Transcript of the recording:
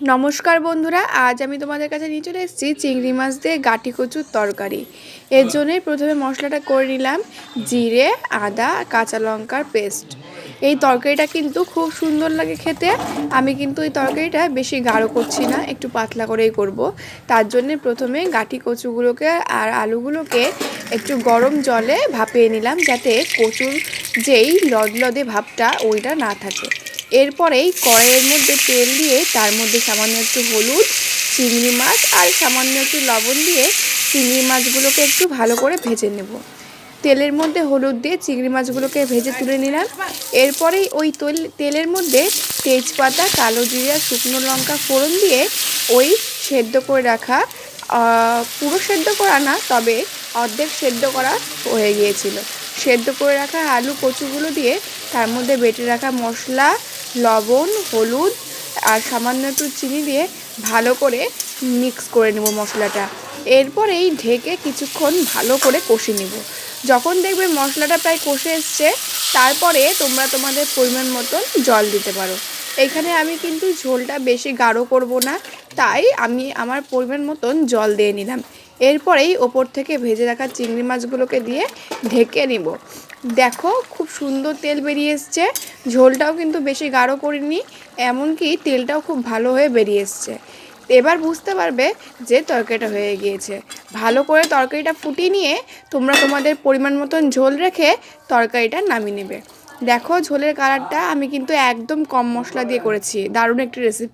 নমস্কার বন্ধুরা, আজ আমি তোমাদের কাছে নিয়ে চলে এসেছি চিংড়ি মাছ দিয়ে গাটি কচুর তরকারি। এর জন্যই প্রথমে মশলাটা করে নিলাম জিরে, আদা, কাঁচা লঙ্কার পেস্ট। এই তরকারিটা কিন্তু খুব সুন্দর লাগে খেতে। আমি কিন্তু এই তরকারিটা বেশি গাঢ় করছি না, একটু পাতলা করেই করব। তার জন্যে প্রথমে গাটি কচুগুলোকে আর আলুগুলোকে একটু গরম জলে ভাপিয়ে নিলাম, যাতে কচুর যেই লদলদে ভাবটা ওইটা না থাকে। এরপরেই কড়াইয়ের মধ্যে তেল দিয়ে তার মধ্যে সামান্য একটু হলুদ, চিংড়ি মাছ আর সামান্য একটু লবণ দিয়ে চিংড়ি মাছগুলোকে একটু ভালো করে ভেজে নেব। তেলের মধ্যে হলুদ দিয়ে চিংড়ি মাছগুলোকে ভেজে তুলে নিলাম। এরপরেই ওই তেলের মধ্যে তেজপাতা, কালো জিরা, শুকনো লঙ্কা ফোড়ন দিয়ে ওই সেদ্ধ করে রাখা, পুরো সেদ্ধ করা না, তবে অর্ধেক সেদ্ধ করা হয়ে গিয়েছিল, সেদ্ধ করে রাখা আলু কচুগুলো দিয়ে তার মধ্যে বেটে রাখা মশলা, লবণ, হলুদ আর সামান্য একটু চিনি দিয়ে ভালো করে মিক্স করে নেব মশলাটা। এরপরেই ঢেকে কিছুক্ষণ ভালো করে কষে নেব। যখন দেখবে মশলাটা প্রায় কষে এসছে, তারপরে তোমরা তোমাদের পরিমাণ মতন জল দিতে পারো। এখানে আমি কিন্তু ঝোলটা বেশি গাঢ় করব না, তাই আমি আমার পরিমাণ মতন জল দিয়ে নিলাম। এরপরেই ওপর থেকে ভেজে রাখা চিংড়ি মাছগুলোকে দিয়ে ঢেকে নেব। দেখো, খুব সুন্দর তেল বেরিয়ে এসছে। ঝোলটাও কিন্তু বেশি গাঢ় করিনি, এমনকি তেলটাও খুব ভালো হয়ে বেরিয়ে এসছে। এবার বুঝতে পারবে যে তরকারিটা হয়ে গিয়েছে। ভালো করে তরকারিটা ফুটিয়ে নিয়ে তোমরা তোমাদের পরিমাণ মতন ঝোল রেখে তরকারিটা নামিয়ে নেবে। দেখো, ঝোলের কালারটা আমি কিন্তু একদম কম মশলা দিয়ে করেছি, দারুণ একটি রেসিপি।